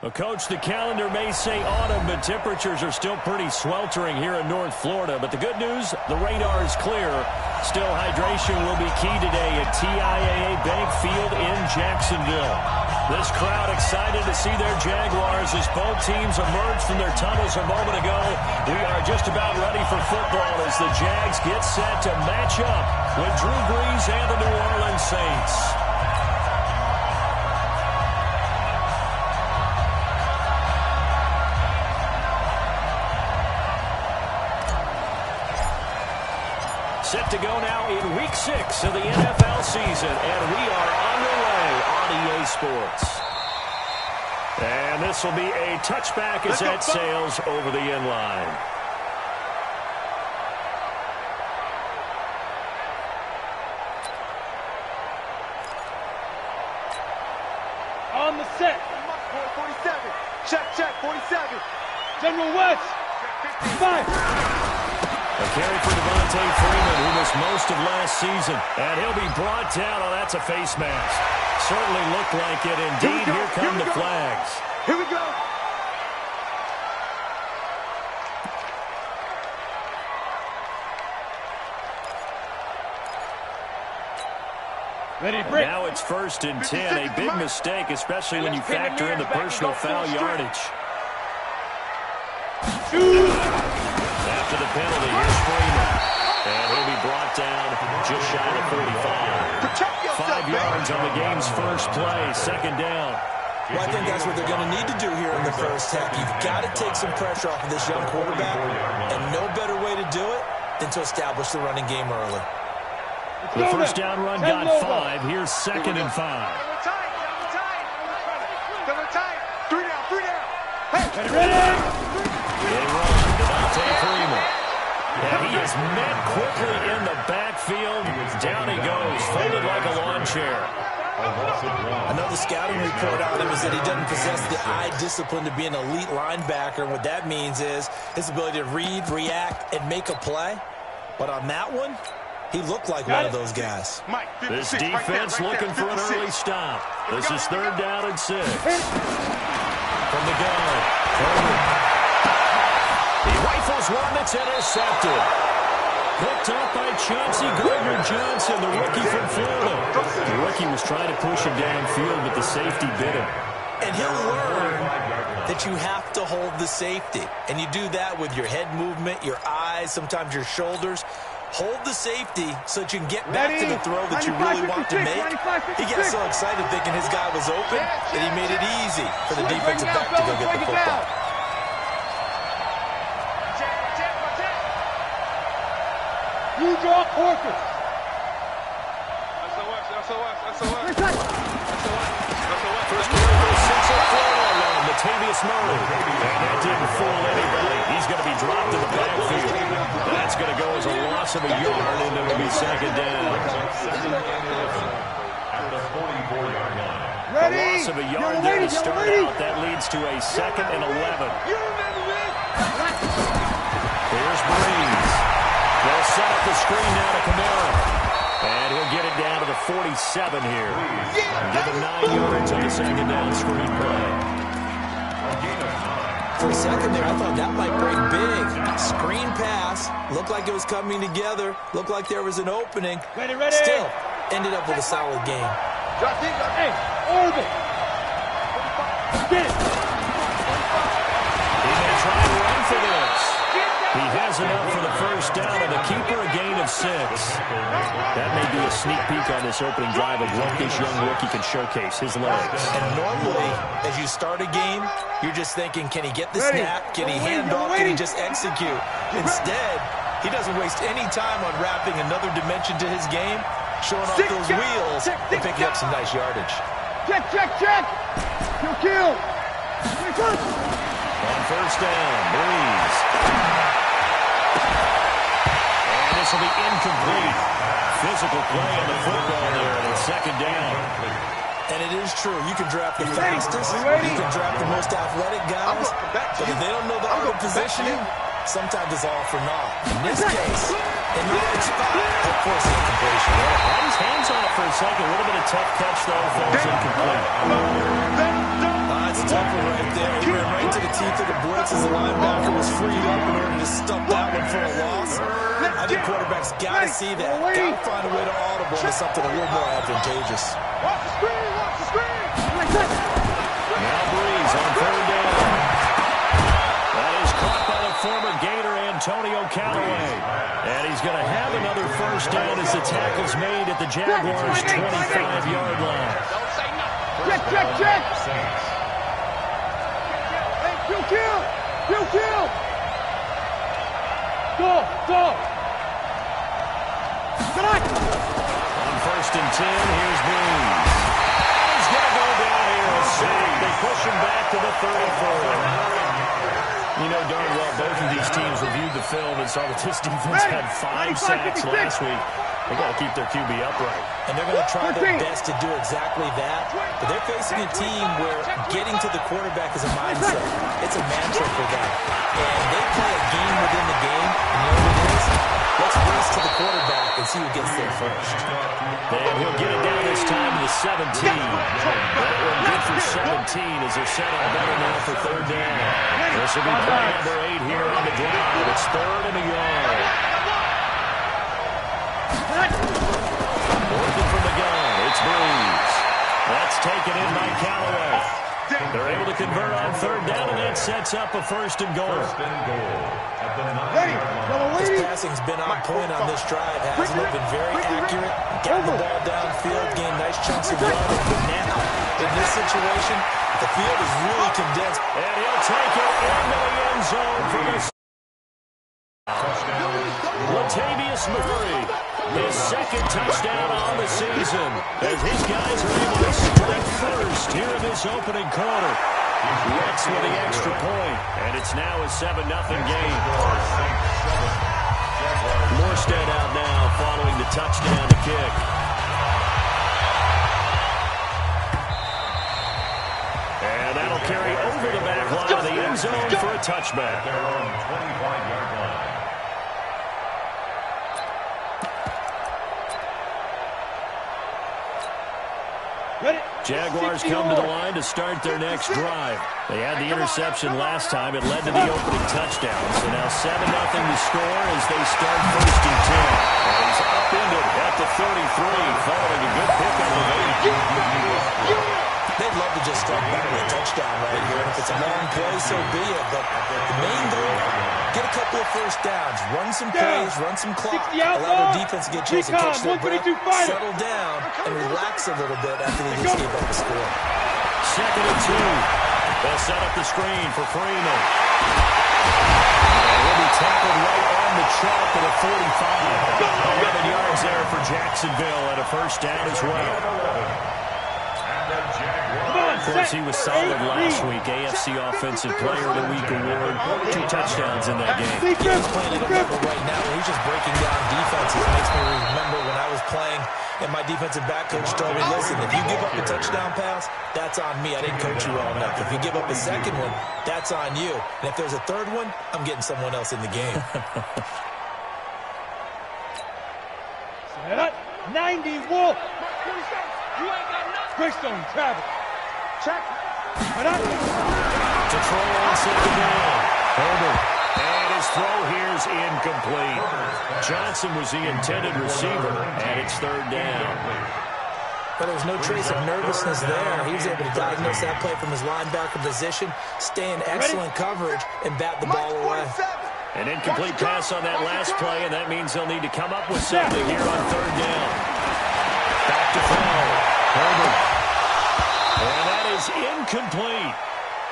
Well, Coach, the calendar may say autumn, but temperatures are still pretty sweltering here in North Florida. But the good news, the radar is clear. Still, hydration will be key today at TIAA Bank Field in Jacksonville. This crowd excited to see their Jaguars as both teams emerged from their tunnels a moment ago. We are just about ready for football as the Jags get set to match up with Drew Brees and the New Orleans Saints. Set to go now in Week 6 of the NFL season, and we are underway on EA Sports. And this will be a touchback as that sails over the end line. On the set. 47. Check, 47. General West. 5. A carry for Devontae Freeman, who missed most of last season. And he'll be brought down. Oh, that's a face mask. Certainly looked like it. Indeed, here come the flags. Here we go. Ready, break. Now it's 1st and 10. A big mistake, especially when you factor in the personal foul yardage. After the penalty, here's Freeman. And he'll be brought down just shy of 45. 5 yards on the game's first play, 2nd down. Well, I think that's what they're going to need to do here in the first half. You've got to take some pressure off of this young quarterback, and no better way to do it than to establish the running game early. The first down run got 5. Here's 2nd and 5. Three down. Hey, Ready. They run Devontae Freeman. And he is met quickly in the backfield. Down he goes, folded like a lawn chair. Another scouting report on him is that he doesn't possess the eye discipline to be an elite linebacker. And what that means is his ability to read, react, and make a play. But on that one, he looked like one of those guys. This defense looking for an early stop. This is 3rd down and 6. From the gun, he rifles one that's intercepted. Picked up by Chauncey Gardner-Johnson, the rookie from Florida. The rookie was trying to push him downfield, but the safety bit him. And he'll learn that you have to hold the safety. And you do that with your head movement, your eyes, sometimes your shoulders. Hold the safety so that you can get back to the throw that you really want to make. He got so excited thinking his guy was open that he made it easy for the defensive back to go get the football. You draw Corker. First quarter, Central Florida alone, Latavius Murray. And that didn't fool anybody. He's going to be dropped in the backfield. That's going to go as a loss of a yard, and it'll be 2nd down. At the 44-yard line. A loss of a yard there to start out. That leads to a 2nd and 11. Here's Brees. They'll set up the screen now to Kamara. And he'll get it down to the 47 here. Give him 9 yards on the 2nd down screen play. For a second there, I thought that might break big. Screen pass. Looked like it was coming together. Looked like there was an opening. Ready. Still, ended up with a solid game. Hey, orbit. Get it. He may try to run for this. He has enough for the first down, and the keeper a gain of 6. That may be a sneak peek on this opening drive of what this young rookie can showcase, his legs. And normally, as you start a game, you're just thinking, can he get the snap? Can he hand off? Can he just execute? Instead, he doesn't waste any time on wrapping another dimension to his game, showing off those wheels and picking up some nice yardage. Check. Kill. On first down, Brees. And this will be incomplete. Physical play on the football there, and it's 2nd down. And it is true. You can draft the fastest. You can draft the most athletic guys. But if they don't know the art of positioning, sometimes it's all for naught. In this case, in the right spot, of course, incompletion. Had his hands on it for a second. A little bit of tough catch, though, falls incomplete. It's a tough one right there. He ran right to the teeth of the blitz as the linebacker was freed up in order to stuff that one for a loss. I think quarterbacks got to see that. Got to find a way to audible into something a little more advantageous. Watch the screen, watch the screen. Now Breeze on third down. That is caught by the former Gator Antonio Callaway. And he's going to have another first down as the tackle's made at the Jaguars' 25-yard line. Check, check, check. Hey, kill. Go. Good night. On first and 10, here's Breeze. He's going to go down here and safe. They push him back to the 34. You know darn well both of these teams reviewed the film and saw that this defense had 5 sacks last week. They got to keep their QB upright. And they're going to try their best to do exactly that. But they're facing a team where getting to the quarterback is a mindset. It's a mantra for them. And they play a game within the game. And you know what it is? Let's race to the quarterback and see who gets there first. And he'll get it down this time to the 17. That one good for 17 as they're set up better now for third down. This will be play number 8 here on the drive. It's 3rd and a yard. Working from the gun. It's Breeze. That's taken in by Callaway. They're able to convert on third down, and that sets up a 1st and goal. His passing's been on point on this drive, hasn't it? Been very accurate. Got the ball downfield, gained nice chunks of yardage. But now, in this situation, the field is really condensed. And he'll take it into the end zone for the Latavius Murray, his 2nd touchdown on the season, as his guys are able to strike first here in this opening quarter. Rex with the extra point, and it's now a 7-0 game. Morstead out now following the touchdown to kick. And that'll carry over the back line of the end zone for a touchback. They're on 25-yard line. Jaguars come to the line to start their next drive. They had the interception last time. It led to the opening touchdown. So now 7-0 to score as they start 1st and 10. And he's upended at the 33 following a good pickup of 8. They'd love to just start back with a touchdown right here. And if it's a long play, so be it. But the main goal, get a couple of first downs. Run some plays, run some clock. Allow their defense to get a chance to catch their breath, settle down, and relax a little bit after they just gave up a score. 2nd and 2. They'll set up the screen for Freeman. And he'll be tackled right on the chalk at a 45. 11 yards there for Jacksonville and a first down as well. Of course, he was solid last week. AFC Offensive Player of the Week award. 2 touchdowns in that game. He's playing at a level right now where he's just breaking down defenses. Makes me remember when I was playing and my defensive back coach told me, listen, if you give up a touchdown pass, that's on me. I didn't coach you well enough. If you give up a second one, that's on you. And if there's a third one, I'm getting someone else in the game. 90 Wolf. Greystone travel. Check. To throw on 2nd down. Herbert. And his throw here's incomplete. Johnson was the intended receiver, and it's 3rd down. But there was no trace of nervousness there. He was able to diagnose that play from his linebacker position, stay in excellent coverage, and bat the ball away. An incomplete pass on that last play, and that means they'll need to come up with something here on 3rd down. Back to throw. Herbert. And that is incomplete.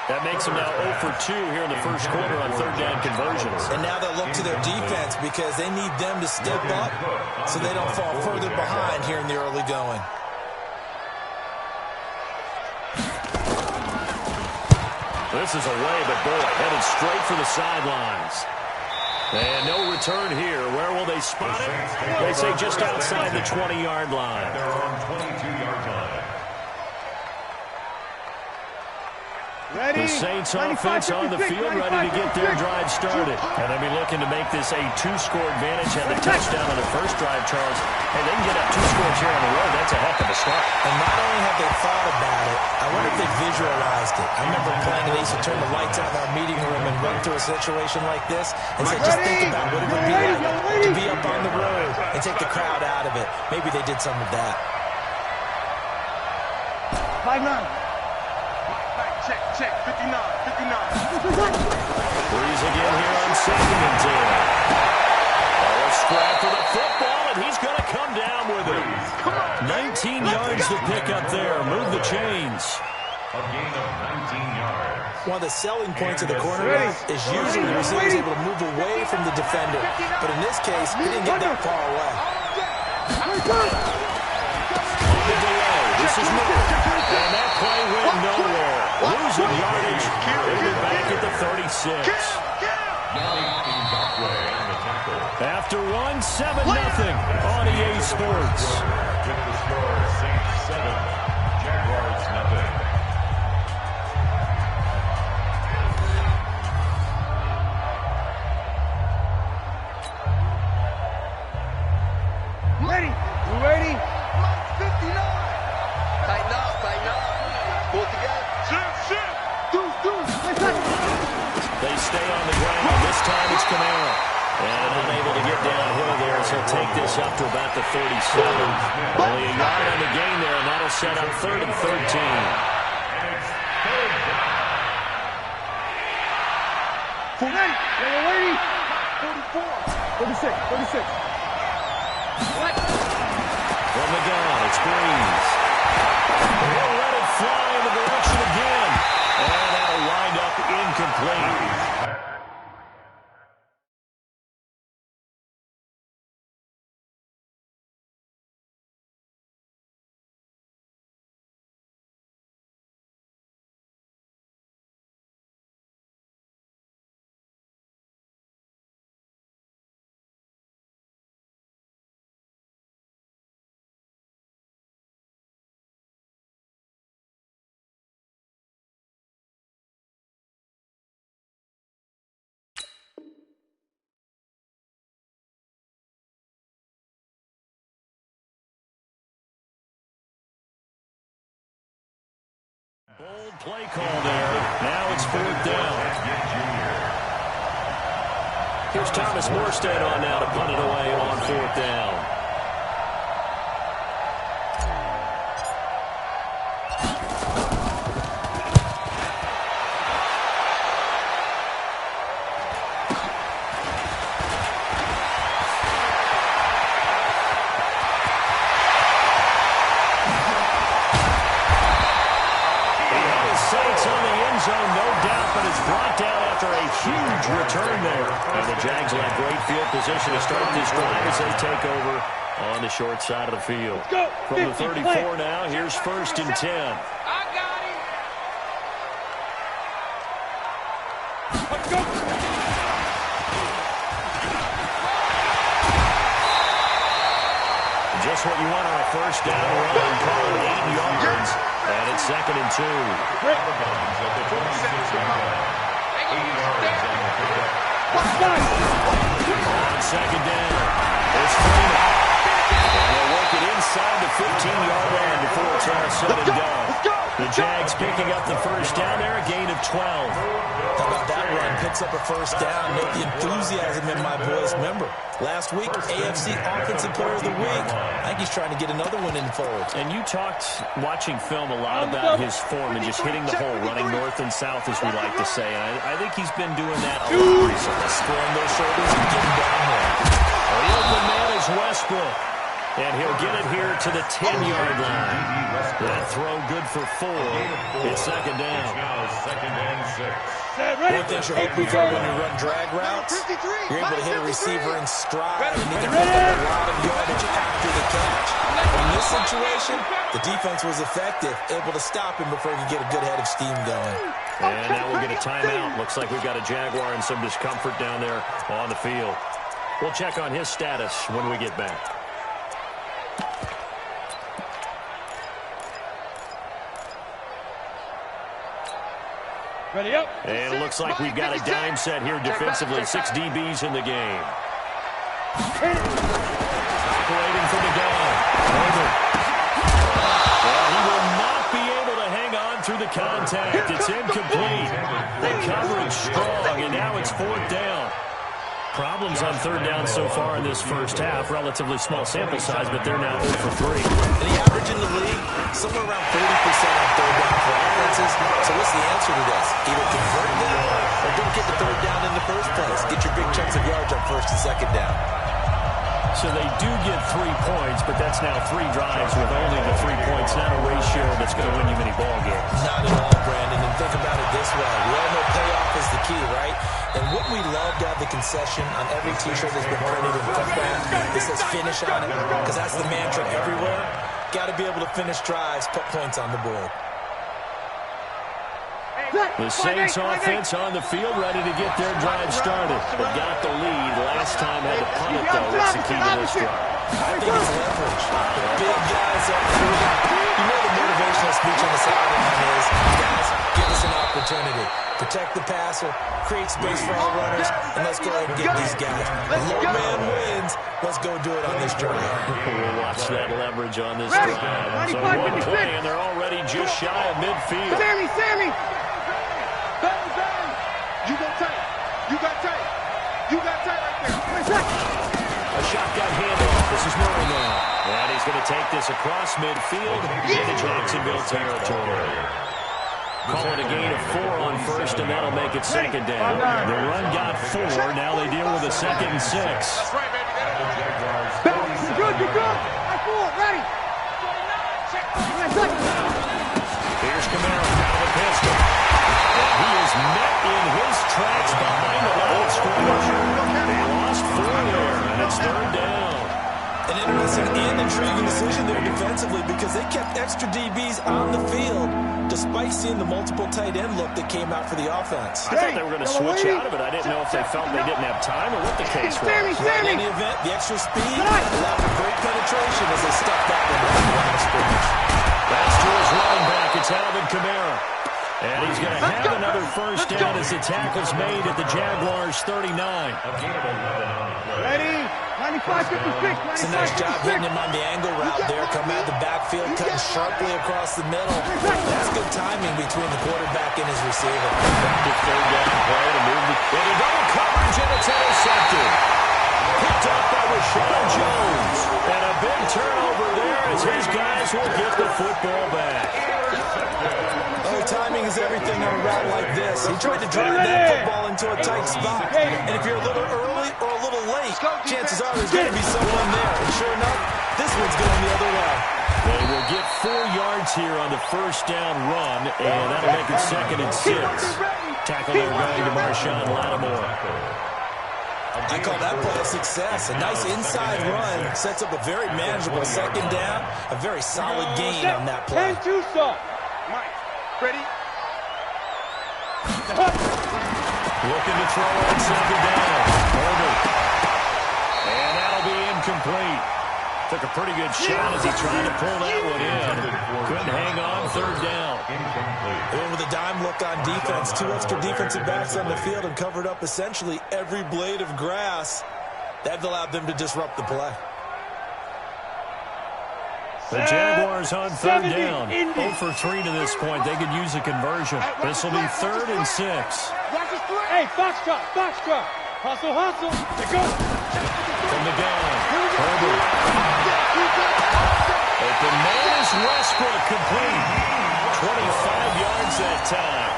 That makes them now 0 for 2 here in the first quarter on 3rd down conversions. And now they'll look to their defense because they need them to step up so they don't fall further behind here in the early going. This is away, but boy, headed straight for the sidelines. And no return here. Where will they spot it? They say just outside the 20-yard line. They're on 22-yard line. The Saints offense on the field, ready to get their drive started. And they'll be looking to make this a 2-score advantage. Had the touchdown on the first drive, Charles. And they can get up 2 scores here on the road. That's a heck of a start. And not only have they thought about it, I wonder if they visualized it. I remember playing and they used to turn the lights out in our meeting room and run through a situation like this and say, just think about what it would be like to be up on the road and take the crowd out of it. Maybe they did some of that. 5-9. Check, 59. Breeze again here on 2nd and 10. Oh, a scrap for the football, and he's going to come down with it. 19 yards to pick up there. Move the chains. A gain of 19 yards. One of the selling points of the cornerback is usually the receiver is able to move away from the defender. But in this case, he didn't get that far away. On the delay, this is Moore. And that play went nowhere. Losing yardage. They'll be back at the 36. After one, 7-0 on EA Sports. With the score, Saints 7, Jaguars nothing. Ready? You ready? 59. Tighten up. Pull it together. Shit. They stay on the ground. This time it's Kamara. And unable to get downhill there as he'll take this up to about the 37. Only a yard on the gain there, and that'll set up 3rd and 13. Ready? You ready? 44. 36. What? From the gun, it's Breeze. He'll let it fly in the direction again. And that'll wind up incomplete. Bold play call there. Now it's 4th down. Here's Thomas Morstead on now to punt it away on 4th down. Return there. And the Jags will have great field position to start this drive as they take over on the short side of the field. From the 34 now, here's 1st and 10. I got him. Let's go. Just what you want on a 1st down run. Call it 8 yards. And it's 2nd and 2. On 2nd down, it's Freeman. And they'll work it inside the 15-yard line before it's all said and done. The Jags picking up the 1st down there, a gain of 12. How about that run? Picks up a 1st down. Make the enthusiasm in my boys. Remember, last week, AFC Offensive Player of the Week. I think he's trying to get another one in the fold. And you talked, watching film, a lot about his form and just hitting the hole, running north and south, as we like to say. And I think he's been doing that a lot recently. Squaring those shoulders and getting down there. The open man is Westbrook. And he'll get it here to the 10-yard line. That throw good for 4. It's 2nd down. Now 2nd and 6. One thing you hope for when you run drag routes, you're able to hit a receiver in stride and you can pick up a lot of yardage after the catch. In this situation, the defense was effective, able to stop him before he could get a good head of steam going. And now we'll get a timeout. Looks like we've got a Jaguar in some discomfort down there on the field. We'll check on his status when we get back. Ready up. And it looks like we've got a dime set here defensively. 6 DBs in the game. Operating from the gun. Well, he will not be able to hang on through the contact. It's incomplete. The coverage strong, and now it's 4th down. Problems on 3rd down so far in this first half. Relatively small sample size, but they're now 0 for 3. And the average in the league, somewhere around 40% on 3rd down for offenses. So what's the answer to this? Either convert down or don't get the 3rd down in the first place. Get your big chunks of yards on 1st and 2nd down. So they do get 3 points, but that's now 3 drives with only the 3 points. Not a ratio that's going to win you many ball games. Not at all, Brandon. And think about it this way. We all know payoff is the key, right? And wouldn't we love to have the concession on every T-shirt that's been printed in football that says finish on it? Because that's the mantra everywhere. Got to be able to finish drives, put points on the board. The Saints offense on the field, ready to get their drive started. But got the lead. Last time had to punt it, though. What's the key to this drive? I think it's leverage. The big guys up front. You know the motivational speech on the sideline is, guys, give us an opportunity. Protect the passer, create space for our runners, and let's go ahead and get these guys. The low man wins. Let's go do it on this drive. We'll watch that leverage on this drive. So one play, and they're already just shy of midfield. Sammy! You go tight. You got tight. You got tight right there. A shotgun handoff. This is Murray now. And he's going to take this across midfield into Jacksonville territory. Call it a gain of 4 on 1st, and that'll make it 2nd down. The run got 4. Now they deal with a 2nd and 6. That's right, baby. You're good. I 4, ready. Here's Camaro out of the pistol. And he is met in his tracks behind the line of scrimmage. They lost 4 there, and it's 3rd down. An interesting and intriguing decision there defensively because they kept extra DBs on the field despite seeing the multiple tight end look that came out for the offense. I thought they were going to switch out of it. I didn't know if they felt they didn't have time or what the case was. In any event, the extra speed allowed for great penetration as they stepped back into the line of scrimmage. That's to his running back. It's Alvin Kamara. And he's going to have another 1st down as the tackle's made at the Jaguars' 39. Ready? 95-56. It's a nice job hitting him on the angle route there. Coming out of the backfield, cutting sharply across the middle. That's good timing between the quarterback and his receiver. The 3rd down play to move into double coverage, and it's intercepted. Picked up by Rashawn Jones. And a big turnover there as his guys will get the football back. Oh, timing is everything on a route like this. He tried to drive that football into a tight spot. And if you're a little early or a little late, chances are there's going to be someone there. And sure enough, this one's going the other way. They will get 4 yards here on the 1st down run, and that'll make it 2nd and 6. Tackle there going to Marshawn Lattimore. I call that play a success. A nice inside run sets up a very manageable 2nd down. A very solid gain on that play. Mike, ready? Looking to throw on 2nd down. Herbert. And that'll be incomplete. Took a pretty good shot as he tried to pull that one in. Couldn't hang on 3rd down. They went with a dime look on defense. 2 extra defensive backs on the field and covered up essentially every blade of grass. That allowed them to disrupt the play. The Jaguars on 3rd down. 0 for 3 to this point. They could use a conversion. This will be 3rd and 6. Hey, foxtrot. Hustle. They go. From the gun. Herbert. Open man is Westbrook, complete. 25 yards that time.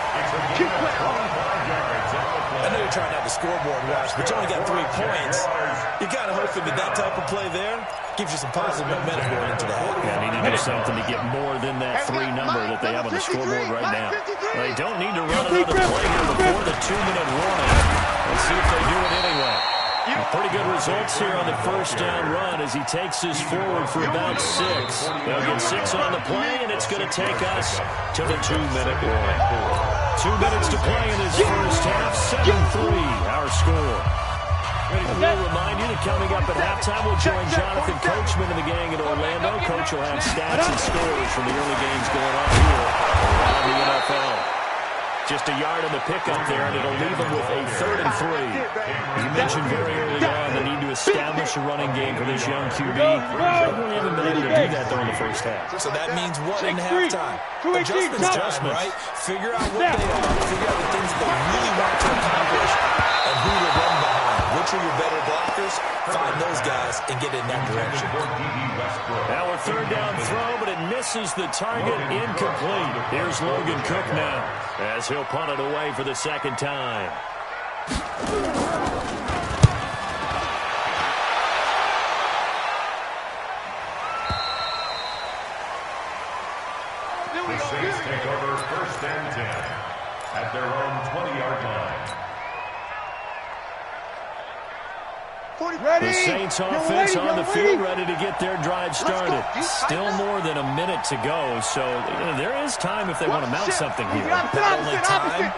I know you're trying to have the scoreboard watch, but you only got 3 points. You're kind of hoping that type of play there gives you some positive momentum going into the half. Yeah, need to do something to get more than that 3 number that they have on the scoreboard right now. They don't need to run another play here before the 2-minute warning. Let's see if they do it anyway. Pretty good results here on the 1st down run as he takes this forward for about 6. They'll get 6 on the play, and it's going to take us to the 2-minute warning. 2 minutes to play in this first half. 7-3, our score. And we'll remind you that coming up at halftime, we'll join Jonathan Coachman and the gang in Orlando. Coach will have stats and scores from the early games going on here around the NFL. Just a yard on the pickup there, and it'll leave them with a 3rd and 3. You mentioned very early on the need to establish a running game for this young QB. They haven't been able to do that, though, in the first half. So that means what in halftime? Adjustments, right? Figure out what they are, figure out the things that they really want to accomplish, and who to run behind. Which are your better blockers? Find those guys and get in that direction. Now a 3rd down throw, but it misses the target. Incomplete. Here's Logan Cook now, as he'll punt it away for the 2nd time. The Saints take over 1st and 10 at their own 20-yard line. The Saints offense on the field, ready to get their drive started. Still more than a minute to go, so there is time if they want to mount something here. Not only time,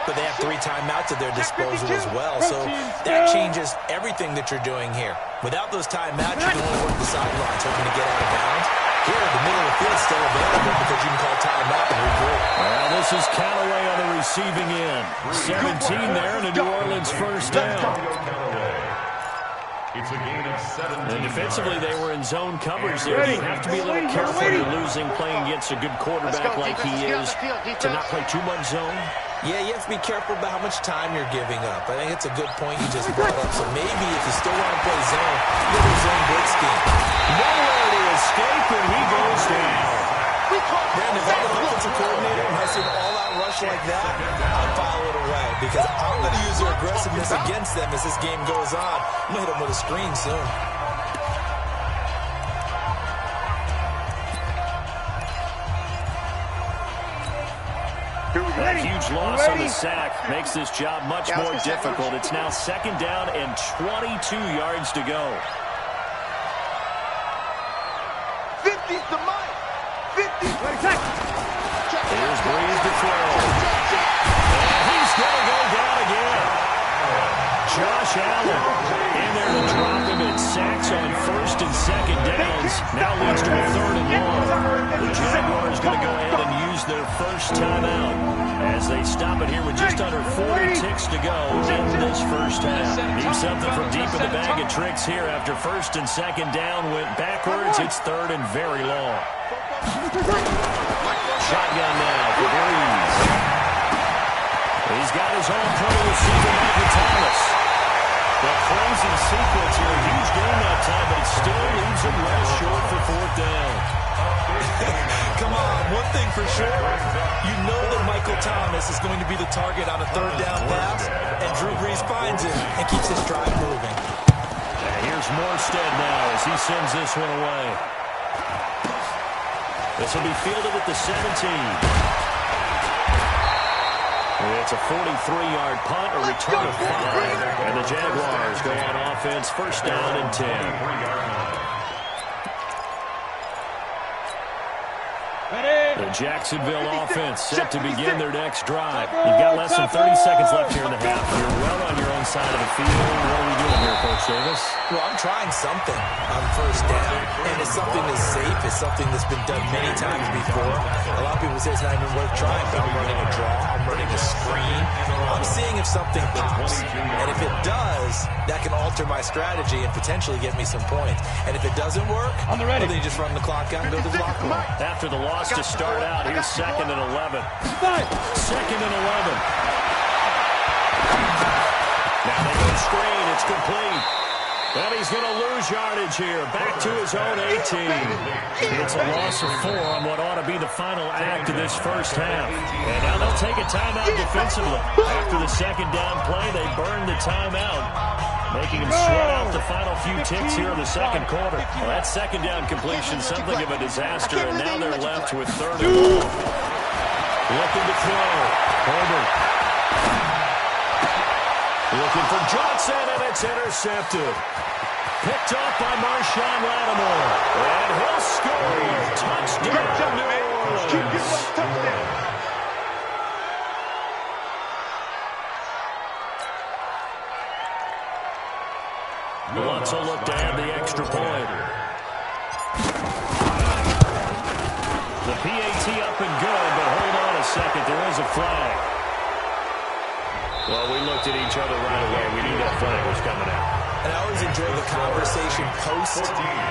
but they have 3 timeouts at their disposal as well, so that changes everything that you're doing here. Without those timeouts, you can only work the sidelines, hoping to get out of bounds. Here, the middle of the field is still available because you can call timeout and regroup. Well, this is Callaway on the receiving end. 17 there, and a New Orleans 1st down. It's a gain of 17. And defensively, they were in zone coverage there. You have to be a little careful when you're losing, playing against a good quarterback like he is, to not play too much zone. Yeah, you have to be careful about how much time you're giving up. I think it's a good point you just brought up. So maybe if you still want to play zone, you have a zone blitz scheme. Nowhere to escape, and he goes down. Brandon, if I'm an offensive coordinator and I see an all-out rush like that, I'll file it away because I'm going to use their aggressiveness against them as this game goes on. I'm going to hit them with a screen soon. That huge loss on the sack makes this job much more difficult. It's now 2nd down and 22 yards to go. 50's the mic. 50. Here's Breeze to throw. And he's going to go down again. Josh Allen in there to drop him in sacks on 1st and 2nd downs. Now leads to a 3rd and long. The Jaguars going to go ahead and use their 1st timeout as they stop it here with just under 40 ticks to go in this 1st half. Need something from deep in the bag of tricks here after 1st and 2nd down went backwards. It's 3rd and very long. Shotgun now for Breeze. He's got his own pro receiver, Michael Thomas. The crazy sequence here, a huge game that time, but it still leaves him well short for 4th down. Come on, one thing for sure, you know that Michael Thomas is going to be the target on a 3rd down pass, and Drew Brees finds him and keeps his drive moving. And here's Morstead now as he sends this one away. This will be fielded at the 17. It's a 43-yard punt, a return of 5, and the Jaguars go on offense, 1st down and 10. The Jacksonville offense set to begin their next drive. You've got less than 30 seconds left here in the half. You're well on your own side of the field. What are we doing here, Coach Davis? Well, I'm trying something on 1st down, and it's something that's safe. It's something that's been done many times before. A lot of people say it's not even worth trying, but I'm running a draw. I'm running a screen. I'm seeing if something pops, and if it does, that can alter my strategy and potentially get me some points. And if it doesn't work, well, then you just run the clock out and go to the locker room. After the loss to start out, here's 2nd and 11. 2nd and 11. Now they go screen. It's complete. And he's going to lose yardage here. Back to his own 18. It's a loss of 4 on what ought to be the final act of this 1st half. And now they'll take a timeout defensively. After the 2nd down play, they burn the timeout, making him sweat out the final few ticks here in the 2nd quarter. Well, that 2nd down completion, something of a disaster, and now they're left with 3rd and long. Looking to throw. Herbert. Looking for Johnson, and it's intercepted. Picked off by Marshawn Lattimore. And he'll score. Touchdown, New Orleans. Lutz will look to add the extra point. The PAT up and good, but hold on a second. There is a flag. Well, we looked at each other right away. We knew that flag was coming out. And I always enjoy the conversation post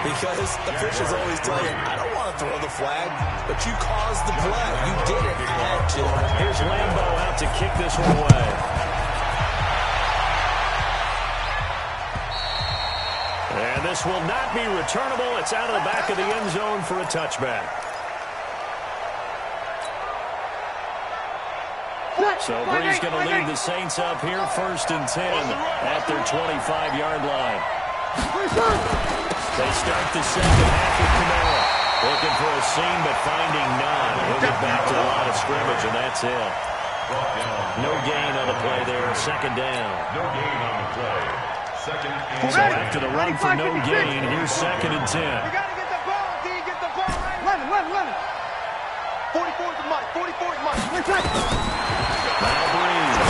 because officials always tell you, I don't want to throw the flag, but you caused the play. You did it. You had to. Here's Lambeau out to kick this one away. And this will not be returnable. It's out of the back of the end zone for a touchback. So Bree's going to lead the Saints up here 1st and 10 at their 25-yard line. They start the second half with Kamara. Looking for a seam, but finding none. He'll get back to the line of scrimmage, and that's it. No gain on the play there. 2nd down. No gain on the play. 2nd and So after the run for no gain, here's 2nd and 10. You got to get the ball, D. Get the ball right. Run. 44 to Mike. 44 to Mike. Now Breeze.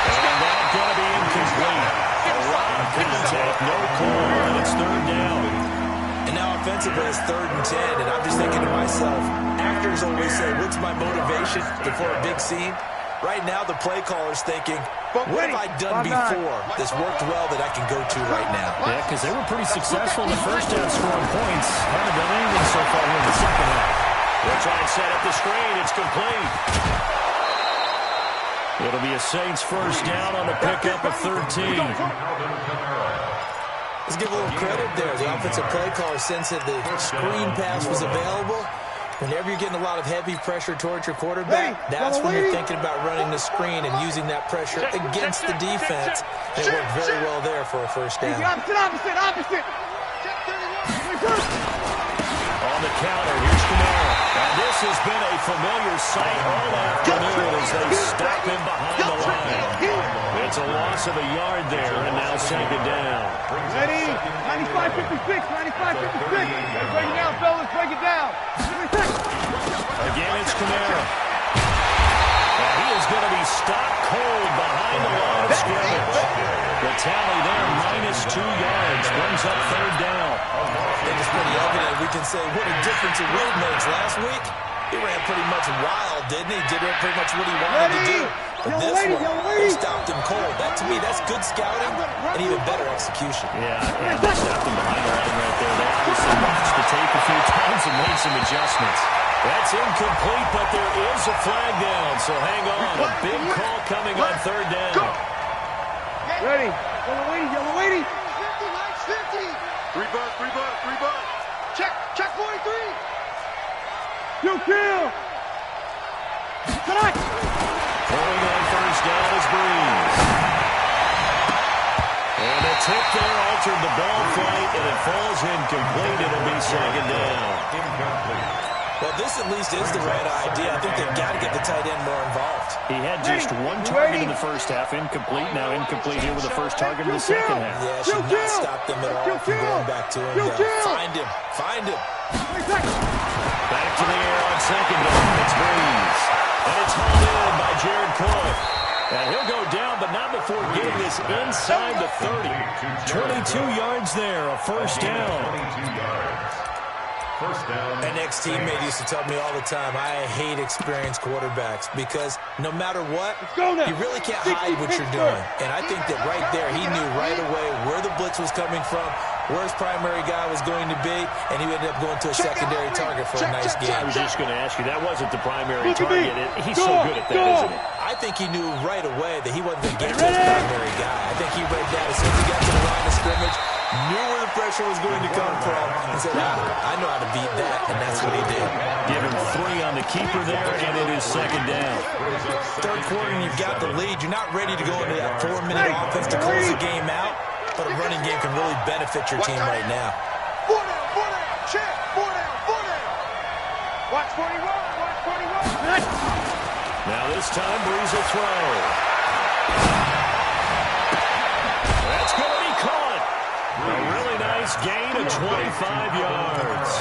And that's going to be incomplete. A lot of contact, no call, and it's 3rd down. And now offensively it's 3rd and 10, and I'm just thinking to myself, actors always say, what's my motivation before a big scene? Right now the play caller's thinking, what have I done before that's worked well that I can go to right now? Yeah, because they were pretty successful in the first half scoring points. Haven't done anything so far here in the second half. They'll try and set up the screen. It's complete. It'll be a Saints 1st down on the pickup of 13. Let's give a little credit there. The offensive play caller sensed that the screen pass was available. Whenever you're getting a lot of heavy pressure towards your quarterback, that's when you're thinking about running the screen and using that pressure against the defense. It worked very well there for a 1st down. Opposite. On the counter, here's Kamara. And this has been a familiar sight all afternoon as they stop him behind the line. It's a loss of a yard there, and now 2nd down. Ready? 95-56. 95-56. Break it down, fellas. Break it down. Again, it's Kamara. And he is going to be stopped cold behind the line of scrimmage. The tally there, -2 yards, brings up 3rd down. I think it's pretty evident. We can say what a difference a win makes. Last week, he ran pretty much wild, didn't he? Did pretty much what he wanted to do. But this one, they stopped him cold. That, to me, that's good scouting and even better execution. Yeah, and they stopped him behind the line right there. They obviously watched the tape a few times and made some adjustments. That's incomplete, but there is a flag down, so hang on. A big call coming on 3rd down. Ready? Yellow lady. 50. 3 butt. Check 43. You kill. Tonight. Throwing on 1st down is Breeze. And a tip there altered the ball flight, and it falls incomplete. It'll be 2nd down. incomplete. Well, this at least is the right idea. I think they've got to get the tight end more involved. He had just one target in the first half, incomplete. Now incomplete here with the first target in the second half. Yeah, should not stop them at all from going back to him. Find him. Back to the air on 2nd down. It's Breeze. And it's hauled in by Jared Cook. And he'll go down, but not before getting this inside the 30. 22 yards there, a first down. 22 yards. First down. An ex-teammate used to tell me all the time, I hate experienced quarterbacks because no matter what, you really can't hide what you're doing. And I think that right there, he knew right away where the blitz was coming from, where his primary guy was going to be, and he ended up going to a secondary target for a nice game. I was just going to ask you, that wasn't the primary target. He's so good at that, isn't he? I think he knew right away that he wasn't going to get to his primary guy. I think he read that as soon as he got to the line of scrimmage, knew where the pressure was going to come from, and said, I know how to beat that, and that's what he did. Give him 3 on the keeper there, and it is second down. Third quarter, and you've got the lead. You're not ready to go into that 4-minute offense to close the game out, but a running game can really benefit your team right now. 4 down, check, 4 down. Watch 41, watch 41. Now this time, Breeze will throw. That's going to be caught. A really nice gain of 25 yards.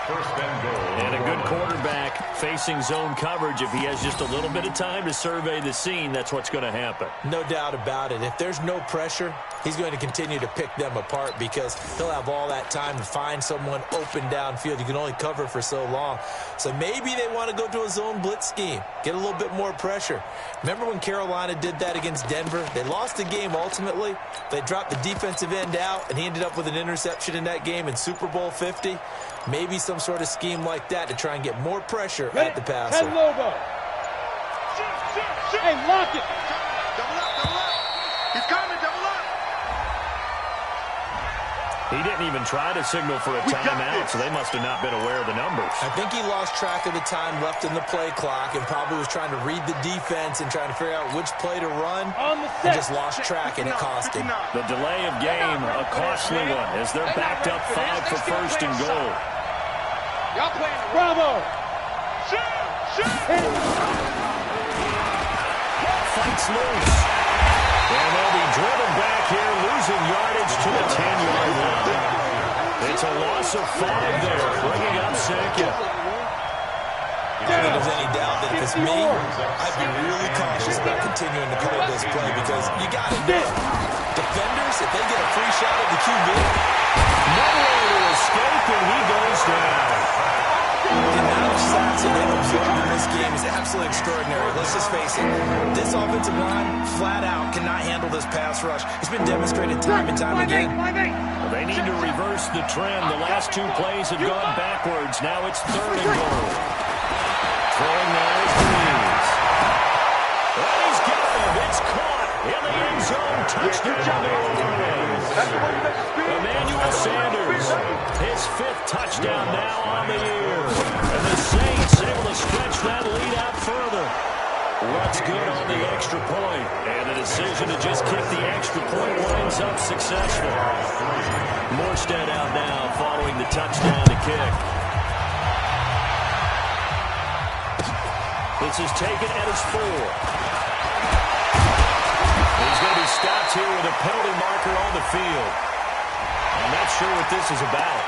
First and goal. And a good quarterback Facing zone coverage, if he has just a little bit of time to survey the scene, that's what's going to happen. No doubt about it. If there's no pressure, he's going to continue to pick them apart because he'll have all that time to find someone open downfield. You can only cover for so long. So maybe they want to go to a zone blitz scheme, get a little bit more pressure. Remember when Carolina did that against Denver? They lost the game ultimately. They dropped the defensive end out, and he ended up with an interception in that game in Super Bowl 50. Maybe some sort of scheme like that to try and get more pressure at the passer. Head logo. Hey, lock it. Double up, double up. He's coming, double up. He didn't even try to signal for a timeout, so they must have not been aware of the numbers. I think he lost track of the time left in the play clock and probably was trying to read the defense and trying to figure out which play to run and just lost track, and it cost him. The delay of game, a costly one, as they're backed up 5 for first and goal. Y'all playing the Bravo. Fights loose. And they'll be driven back here, losing yardage to the 10-yard line. It's a loss of 5 there, bringing up second. I don't think there's any doubt that if it's me, I'd be really cautious about continuing to call this play because you got to know. Defenders, if they get a free shot at the QB, no way to escape, and he goes down. the amount of sacks that they've absorbed in this game is absolutely extraordinary. Let's just face it. This offensive line, flat out, cannot handle this pass rush. It's been demonstrated time and time again. Well, they need to reverse the trend. The last 2 plays have gone backwards. Now it's 3rd and goal. Throwing now is Breeze. And he's got him. It's caught in the end zone. Touchdown, New Orleans. Emmanuel Sanders, his 5th touchdown now on the year. And the Saints able to stretch that lead out further. What's good on the extra point? And the decision to just kick the extra point winds up successful. Morstead out now following the touchdown to kick. This is taken at his 4. He's going to be stopped here with a penalty marker on the field. I'm not sure what this is about.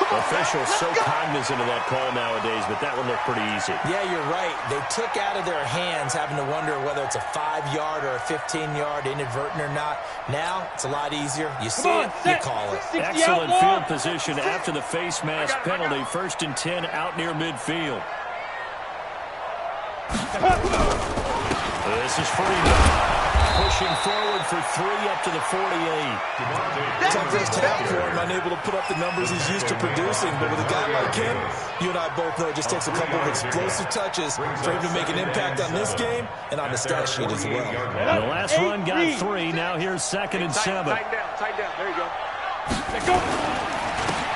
Officials so cognizant of that call nowadays, but that one looked pretty easy. Yeah, you're right. They took out of their hands having to wonder whether it's a 5-yard or a 15-yard inadvertent or not. Now, it's a lot easier. You see it, you call it. Excellent field position after the face mask penalty. 1st and 10 out near midfield. This is Freeman. Pushing forward for 3 up to the 48. Tough first half for him, unable to put up the numbers he's used to producing. But with a guy like him, you and I both know it just takes a couple of explosive touches for him to make an impact on this game and on the stat sheet as well. The last run got 3. Now here's 2nd and 7. Tighten down, tighten down. There you go.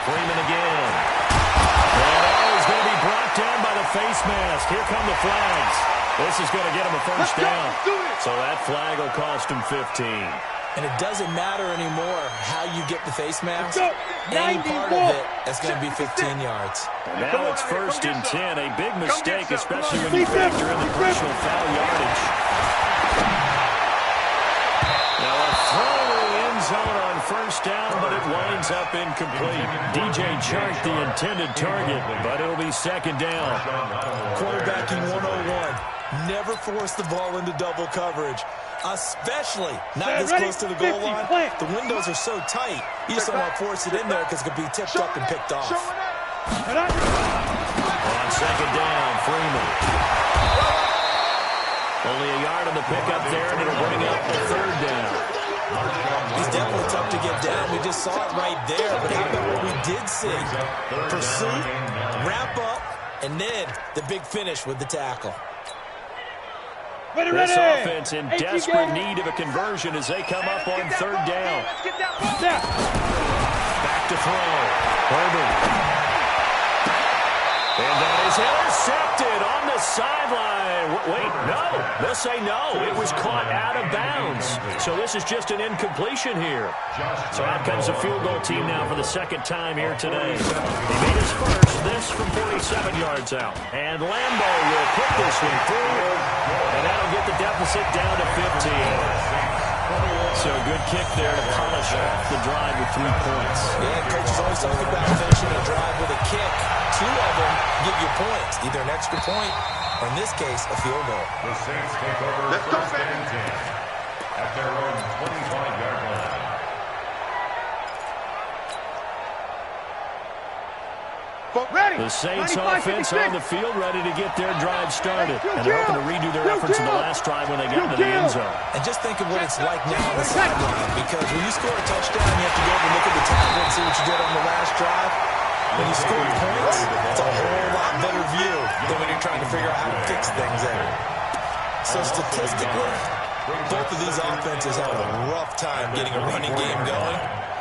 Freeman again. And he's going to be brought down by the face mask. Here come the flags. This is going to get him a first down. So that flag will cost him 15. And it doesn't matter anymore how you get the face mask. Any part of it, that's going to be 15 yards. And now it's 1st and 10. A big mistake, especially when you factor in the personal foul yardage. Now a throw to the end zone on 1st down, but it winds up incomplete. DJ Chark the intended target, but it'll be 2nd down. Quarterbacking 101. Never force the ball into double coverage, especially not this close to the goal line. The windows are so tight, you just don't want to force it in there because it could be tipped up and picked off. On 2nd down, Freeman. Only a yard on the pickup there, and it'll bring up the 3rd down. He's definitely tough to get down. We just saw it right there, but how about what we did see? Pursuit, wrap up, and then the big finish with the tackle. This offense in desperate need of a conversion as they come up on 3rd down. Back to throw. Herbert. And that is intercepted on the sideline. Wait, no. They'll say no. It was caught out of bounds. So this is just an incompletion here. So out comes the field goal team now for the 2nd time here today. He made his first, this from 47 yards out. And Lambo will put this one through. And that'll get the deficit down to 15. So good kick there to polish off the drive with 3 points. Yeah, coaches always talk about finishing a drive with a kick. 2 of them give you points, either an extra point or, in this case, a field goal. The Saints take over first and 10 at their own 25-yard line. The Saints offense on the field, ready to get their drive started. And they're hoping to redo their efforts in the last drive when they got into the end zone. And just think of what it's like now on the sideline, because when you score a touchdown, you have to go over and look at the tablet and see what you did on the last drive. When you score points, it's a whole lot better view than when you're trying to figure out how to fix things there. So statistically, both of these offenses have a rough time getting a running game going.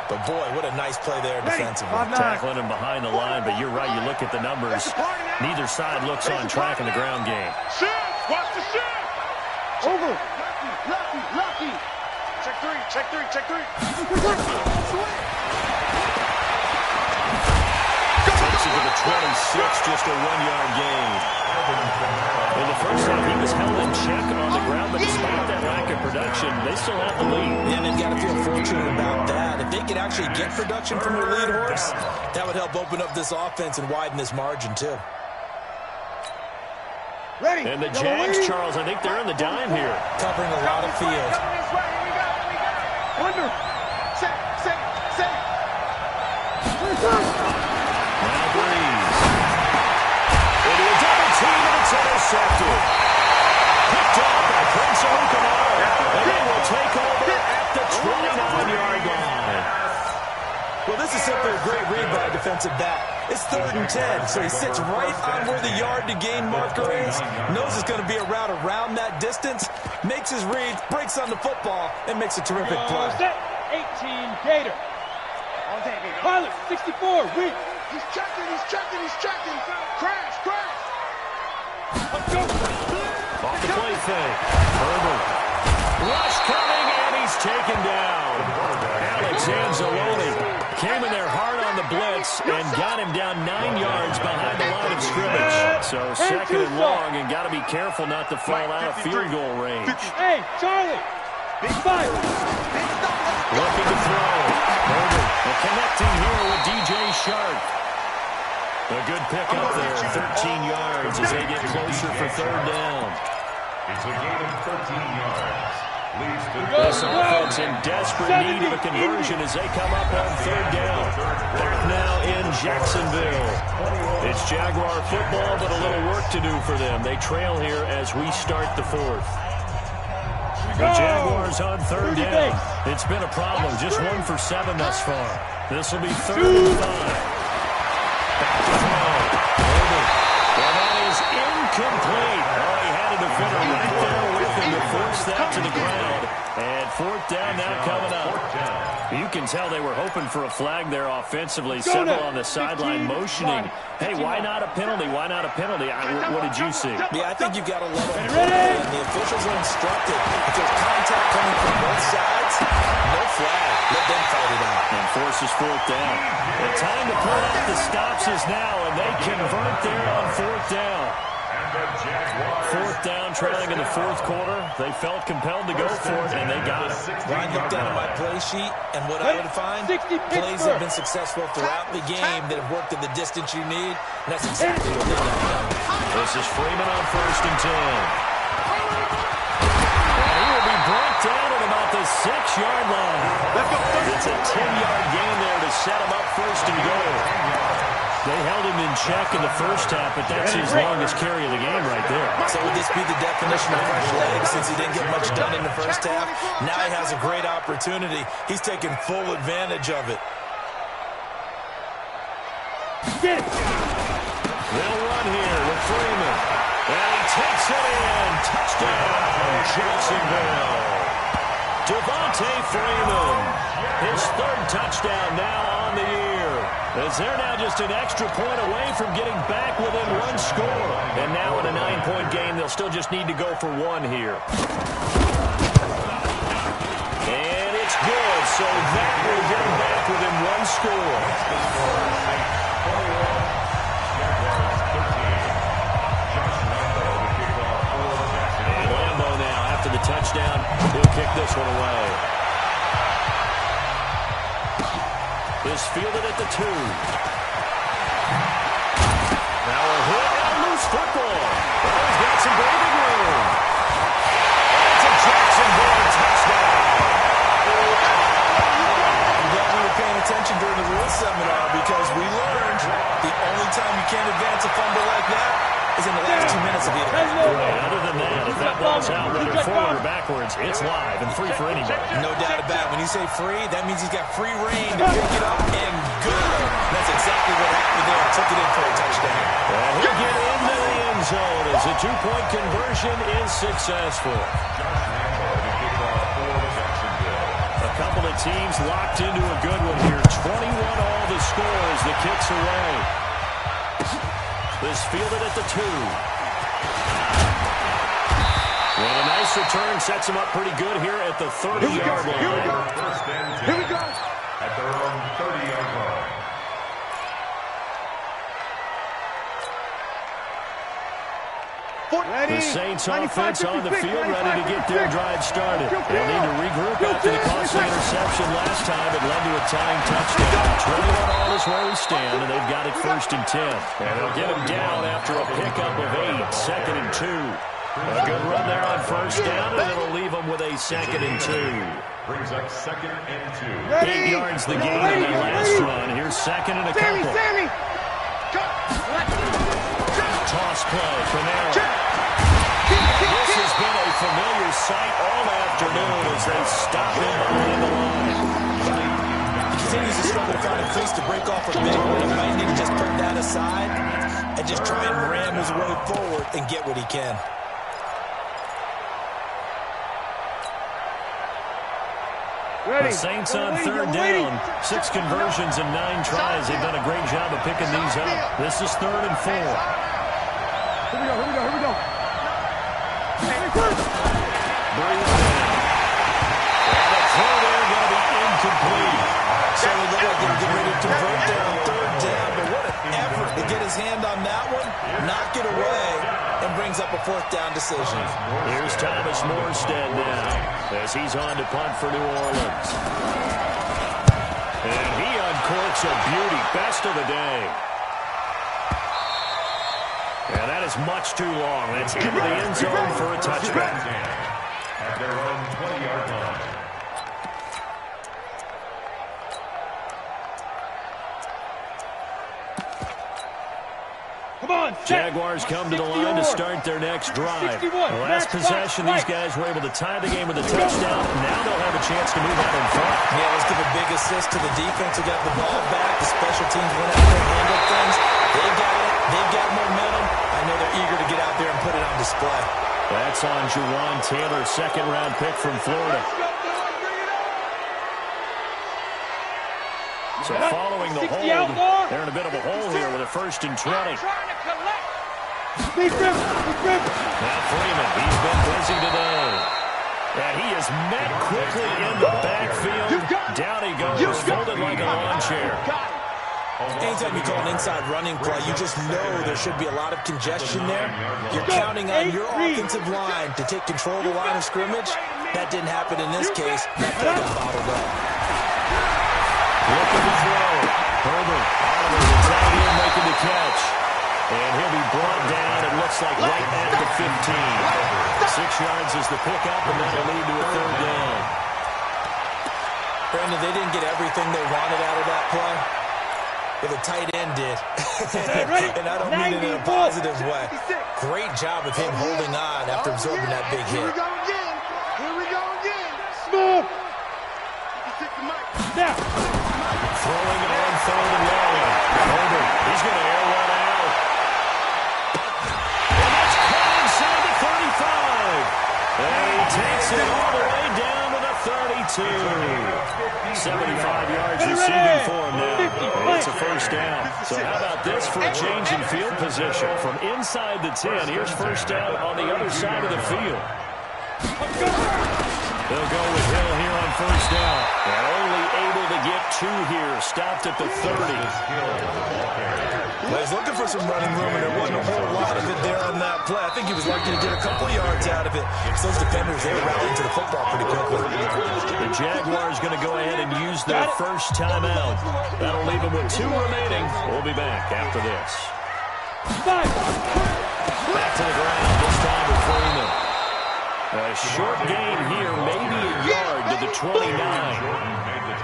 But, boy, what a nice play there defensively. Tackling him behind the line, but you're right. You look at the numbers. Neither side looks on track in the ground game. Shift! Watch the shift! Over. Lucky. Check three. Takes it to the 26, just a 1-yard gain. In the first half, he was held in check on the ground, but despite that lack of production, they still have the lead. And they've got to feel fortunate about that. If they could actually get production from their lead horse, that would help open up this offense and widen this margin, too. Ready. And the Jags, Charles, I think they're on the dime here. Covering a lot of field. Under. Set. Now Breeze. Into a double team, and it's intercepted. Picked up by Prince Okamara. And they will take over at the 29-yard line. Well, this is simply a great read by a defensive back. It's 3rd and 10, so he sits right on where the yard-to-gain marker is, knows it's going to be a route around that distance, makes his read, breaks on the football, and makes a terrific play. Set, 18, Gator. Pilot, 64, read. He's checking. Crash. Let's go. Off the play fake. Herbert. Rush coming, and he's taken down. Alex Anzalone came in there hard on the blitz and got him down 9 yards behind the line of scrimmage. So 2nd and long, and got to be careful not to fall out of field goal range. Hey, Charlie. Big fight. Looking to throw. Herbert connecting here with DJ Shark. A good pick up there, 13 yards as they get closer for 3rd down. It's a gain of 13 yards. Leads to This offense in desperate need of a conversion as they come up on 3rd down. Back now in Jacksonville. It's Jaguar football, but a little work to do for them. They trail here as we start the 4th. The Jaguars on 3rd down. It's been a problem, just 1 for 7 thus far. This will be 3rd and 5. Back to throw. Herbert. Well, that is incomplete. Oh, he had a defender right there with him to force that to the ground. And 4th down now coming up. You can tell they were hoping for a flag there offensively. Several on the sideline motioning. Hey, why not a penalty? Why not a penalty? What did you see? Yeah, I think you've got to let them play. And the officials are instructed. If there's contact coming from both sides, no flag. Let them fight it out. And forces 4th down. The time to pull out the stops is now, and they convert there on 4th down. 4th down, trailing in the 4th quarter. They felt compelled to go for it, and they got it. Ryan looked down at my play sheet, and what I would find, plays have been successful throughout the game that have worked at the distance you need, and that's exactly what they got done. This is Freeman on 1st and 10. And he will be brought down at about the 6-yard line. It's a 10-yard gain there to set him up 1st and goal. They held him in check in the first half, but that's his longest carry of the game right there. So would this be the definition of fresh legs since he didn't get much done in the first half? Now he has a great opportunity. He's taking full advantage of it. Get it. They'll run here with Freeman. And he takes it in. Touchdown, Jacksonville. Devontae Freeman. His 3rd touchdown now on the year. As they're now just an extra point away from getting back within 1 score. And now in a 9-point game, they'll still just need to go for 1 here. And it's good, so that will get them back within 1 score. And Lambo now, after the touchdown, he'll kick this one away. is fielded at the 2. Now a hit and a loose football. Well, he's got some breathing room. It's a Jacksonville touchdown. I'm glad we were paying attention during the rule seminar because we learned the only time you can't advance a fumble like that is in the last 2 minutes of either. Right, other than that, if that ball's out, whether forward or backwards, it's live and free for anybody. No doubt about it. When you say free, that means he's got free reign to pick it up and go. That's exactly what happened there. Took it in for a touchdown. And he'll get into the end zone as a 2-point conversion is successful. A couple of teams locked into a good one here. 21 all the score as the kick's away. This fielded at the 2. And a nice return sets him up pretty good here at the 30-yard line. Here we go. At their own 30-yard line. The Saints offense on the field, ready to get their drive started. They'll need to regroup after the costly interception last time. It led to a tying touchdown. 21 all is where we stand, and they've got it 1st and 10. And they'll get him down after a pickup of 8, 2nd and 2. A good run there on 1st down, and it'll leave them with a 2nd and 2. Brings up 2nd and 2. 8 yards the gain on that last run. Here's 2nd and a couple. Toss play from Aaron. This has been a familiar sight all afternoon as they stop him behind the line. He continues to struggle to find a place to break off a big one. He might need to just put that aside and just try and ram his way forward and get what he can. The Saints on 3rd down. 6 conversions and 9 tries. They've done a great job of picking these up. This is 3rd and 4. Here we go. Breathe in. And the throw there going to be incomplete. So they look like they're getting ready to convert there on 3rd down, but what an effort to get his hand on that one, knock it away, and brings up a 4th down decision. Here's Thomas Morstead now as he's on to punt for New Orleans. And he uncorks a beauty. Best of the day. And that is much too long. That's into the end zone for a touchback. At their own 20-yard line. Come on, Jaguars come to the line to start their next drive. Last possession, these guys were able to tie the game with a touchdown. Now they'll have a chance to move out in front. Yeah, let's give a big assist to the defense who got the ball back. The special teams went out there and handled things. They got it. They've got momentum. I know they're eager to get out there and put it on display. That's on Juwan Taylor, 2nd-round pick from Florida. So following the hold, they're in a bit of a hole here with a 1st and 20. Big rip. Now Freeman, he's been busy today. And he is met quickly in the backfield. Down he goes, folded like a lawn chair. Anytime you call an inside running play, you just know there should be a lot of congestion there. You're counting on your offensive line to take control of the line of scrimmage. That didn't happen in this case. That play got bottled up. Look at the throw. Herbert, Oliver, the tight end making the catch. And he'll be brought down, it looks like right at the 15. 6 yards is the pickup, and that'll lead to a 3rd down. Brandon, they didn't get everything they wanted out of that play. But the tight end did. And I don't mean it in a positive way. Great job of him holding on after absorbing that big hit. Here we go again. Move. Now. Throwing it on 3rd and long. Herbert, he's going to air one out. And that's caught inside the 35. And he takes it all the way down to the 32. 75 yards receiving for him now. And it's a 1st down. So how about this for a change in field position? From inside the 10, here's 1st down on the other side of the field. They'll go with Hill here on first down. And only able to get 2 here. Stopped at the 30. Well, he's looking for some running room, and there wasn't a whole lot of it there on that play. I think he was lucky to get a couple yards out of it. So those defenders, they were rallying to the football pretty quickly. The Jaguars going to go ahead and use their first timeout. That'll leave them with 2 remaining. We'll be back after this. Back to the ground, this time with Freeman. A short gain here, maybe a yard to the 29.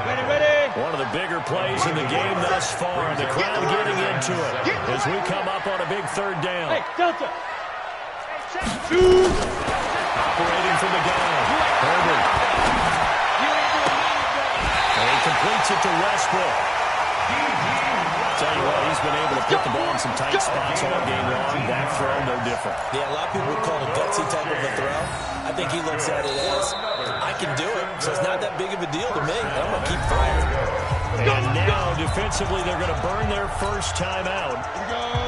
Ready. One of the bigger plays in the game thus far. The crowd getting into it as we come up on a big 3rd down. Hey, Delta. Operating from the gun. Herbert. And he completes it to Westbrook. Tell you what, he's been able to put the ball in some tight spots all game long. That throw, no different. Yeah, a lot of people would call it a gutsy type of a throw. I think he looks at it as, I can do it, so it's not that big of a deal to me. I'm going to keep firing. And now, defensively, they're going to burn their first timeout.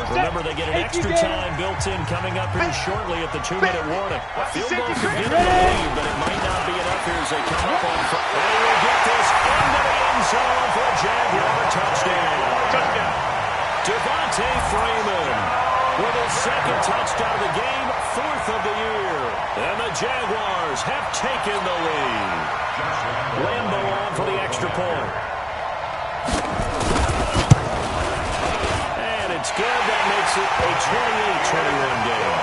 Remember, they get an extra time built in coming up here shortly at the 2-minute warning. A field goal could get them the lead, but it might not be enough here as they come up on. They will get this into the end zone for a Jaguar touchdown. Devontae Freeman with his 2nd touchdown of the game, 4th of the year. And the Jaguars have taken the lead. Lambo on for the extra point. And it's good. That makes it a 28-21 game.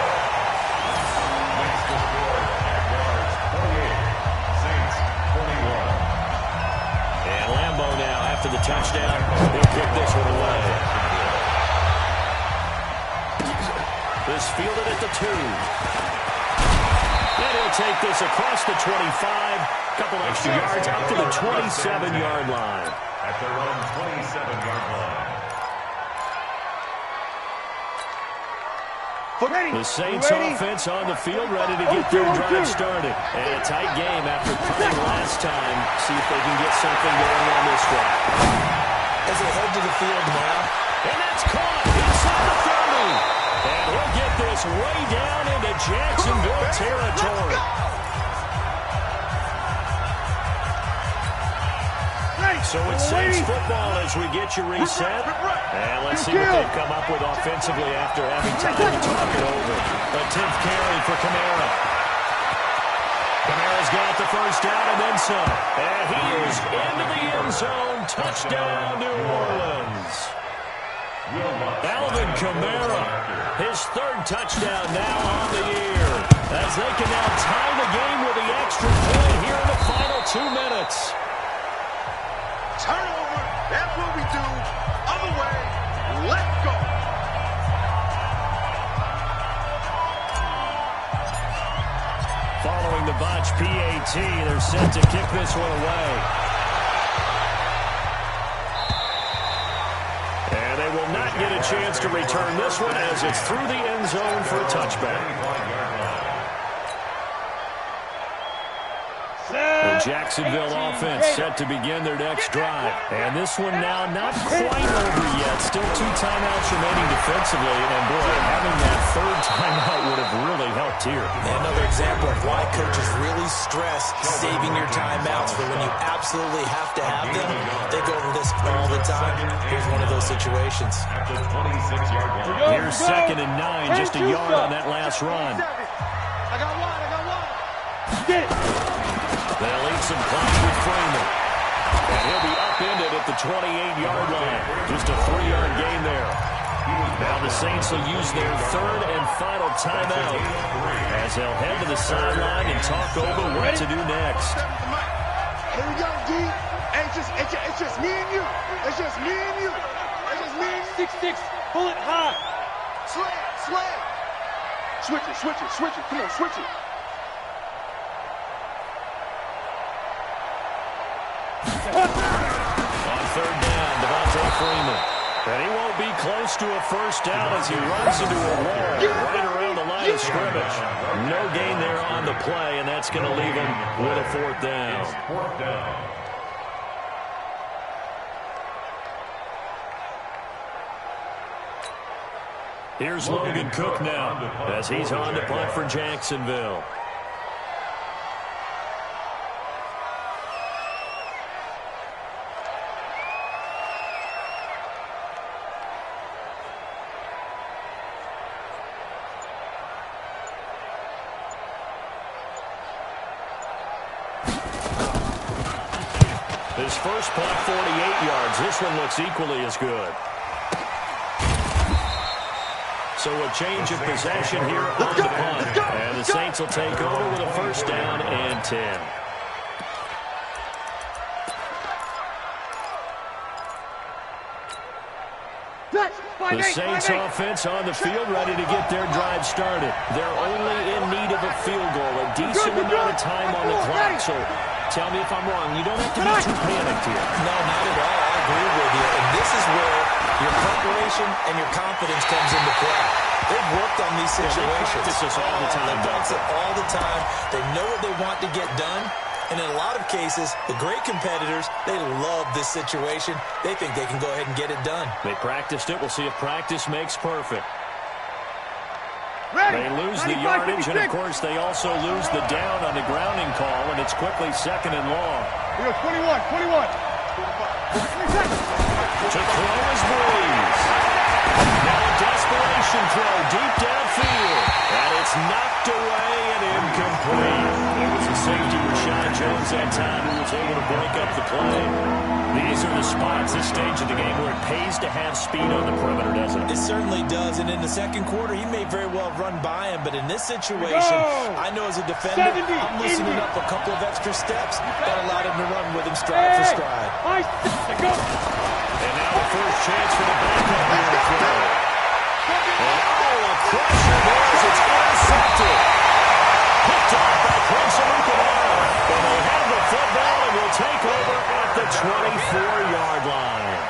And Lambo now, after the touchdown, he'll kick this one away. This fielded at the 2. And he'll take this across the 25. Couple extra yards up to the 27-yard line. At their own 27-yard line. The Saints offense on the field, ready to get their drive started. And a tight game after punting last time. See if they can get something going on this one. As they head to the field now. And that's caught inside the 30. And he'll get this way down into Jacksonville territory. So it's Saints football as we get you reset. And let's see what they've come up with offensively after having time to talk it over. The 10th carry for Kamara. Kamara's got the first down and then some. And he is into the end zone. Touchdown, New Orleans. Alvin Kamara, his 3rd touchdown now on the year. As they can now tie the game with the extra point here in the final 2 minutes. Turnover, that's what we do. Other way, let's go. Following the botch PAT, they're set to kick this one away. And they will not get a chance to return this one as it's through the end zone for a touchback. The Jacksonville offense set to begin their next drive. And this one now not quite over yet. Still 2 timeouts remaining defensively. And boy, having that 3rd timeout would have really helped here. Another example of why coaches really stress saving your timeouts for when you absolutely have to have them. They go over this all the time. Here's one of those situations. Here's 2nd and 9, just a yard on that last run. I got one. Get it. They'll eat some clock with Freeman. And he'll be upended at the 28-yard line. Just a 3-yard gain there. Now the Saints will use their 3rd and final timeout as they'll head to the sideline and talk over what to do next. Here we go, D. It's just me and you. It's just me and you. It's just me and you. 6-6. Pull it high. Slam. Switch it. Come on, switch it. On 3rd down, Devontae Freeman. And he won't be close to a first down as he runs into a wall right around the line of scrimmage. No gain there on the play, and that's going to leave him with a 4th down. Here's Logan Cook now as he's on to punt for Jacksonville. His first punt, 48 yards. This one looks equally as good. So a change of possession here on the punt. And the Saints will take over with a first down and 10. The Saints offense on the field ready to get their drive started. They're only in need of a field goal, a decent amount of time on the clock. So tell me if I'm wrong. You don't have to be too panicked here. No, not at all. I agree with you. And this is where your preparation and your confidence comes into play. They've worked on these situations. They practice this all the time. They practice it all the time. They know what they want to get done. And in a lot of cases, the great competitors, they love this situation. They think they can go ahead and get it done. They practiced it. We'll see if practice makes perfect. Ready. They lose the yardage, and, of course, they also lose the down on the grounding call, and it's quickly second and long. We go 21. To throw is Breeze. Now a desperation throw deep downfield. And it's knocked away and incomplete. It was a safety, Rashad Jones, that time, who was able to break up the play. These are the spots, this stage of the game, where it pays to have speed on the perimeter, doesn't it? It certainly does. And in the second quarter, he may very well run by him. But in this situation, I know as a defender, I'm loosening up a couple of extra steps that allowed him to run with him stride for stride. Go. And now the first chance for the backup here to throw. Oh, a pressure there as it's intercepted. Picked off by Prince Amukamara. And they have the football and will take over at the 24-yard line.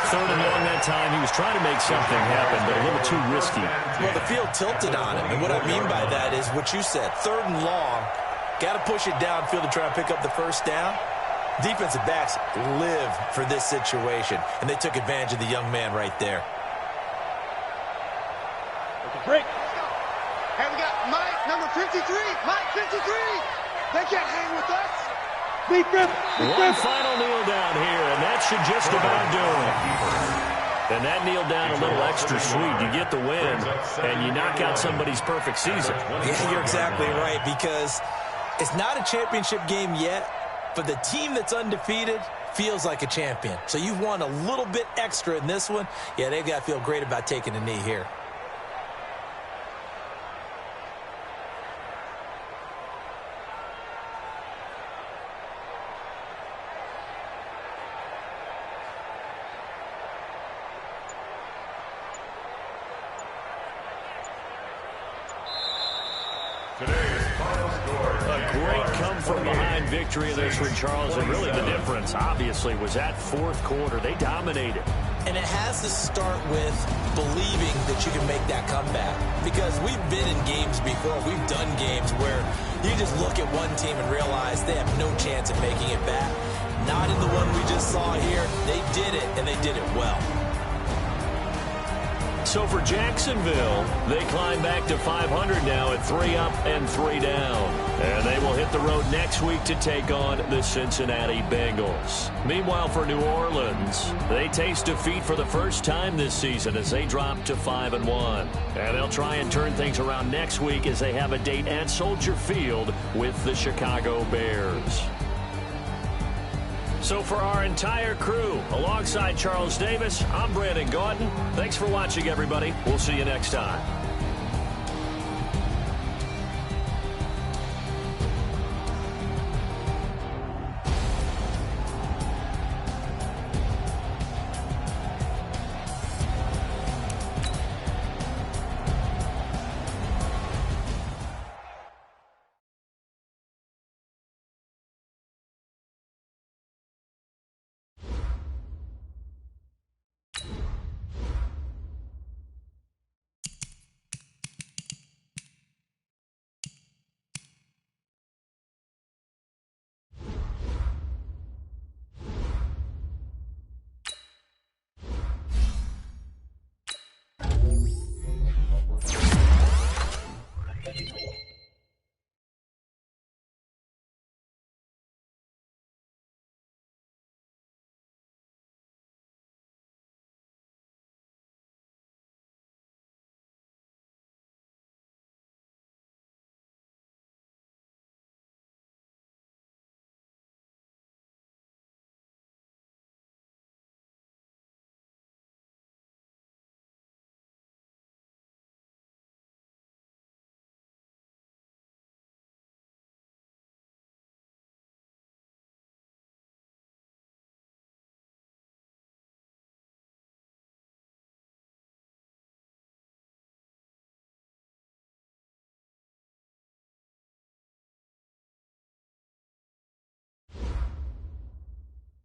Third and long that time. He was trying to make something happen, but a little too risky. Well, the field tilted on him. And what I mean by that is what you said. Third and long. Got to push it downfield to try and pick up the first down. Defensive backs live for this situation, and they took advantage of the young man right there. Break. Hey, we got Mike, number 53. Mike, 53. They can't hang with us. One final kneel down here, and that should just about do it. And that kneel down a little extra sweet. You get the win, and you knock out somebody's perfect season. Yeah, you're exactly right, because it's not a championship game yet, but the team that's undefeated feels like a champion. So you've won a little bit extra in this one. Yeah, they've got to feel great about taking a knee here. Today's final score. A great come-from-behind victory in this one, Charles. And really the difference, obviously, was that fourth quarter. They dominated. And it has to start with believing that you can make that comeback. Because we've been in games before. We've done games where you just look at one team and realize they have no chance of making it back. Not in the one we just saw here. They did it, and they did it well. So for Jacksonville, they climb back to 500 now at 3 up and 3 down. And they will hit the road next week to take on the Cincinnati Bengals. Meanwhile, for New Orleans, they taste defeat for the first time this season as they drop to 5-1. And they'll try and turn things around next week as they have a date at Soldier Field with the Chicago Bears. So for our entire crew, alongside Charles Davis, I'm Brandon Gaudin. Thanks for watching, everybody. We'll see you next time.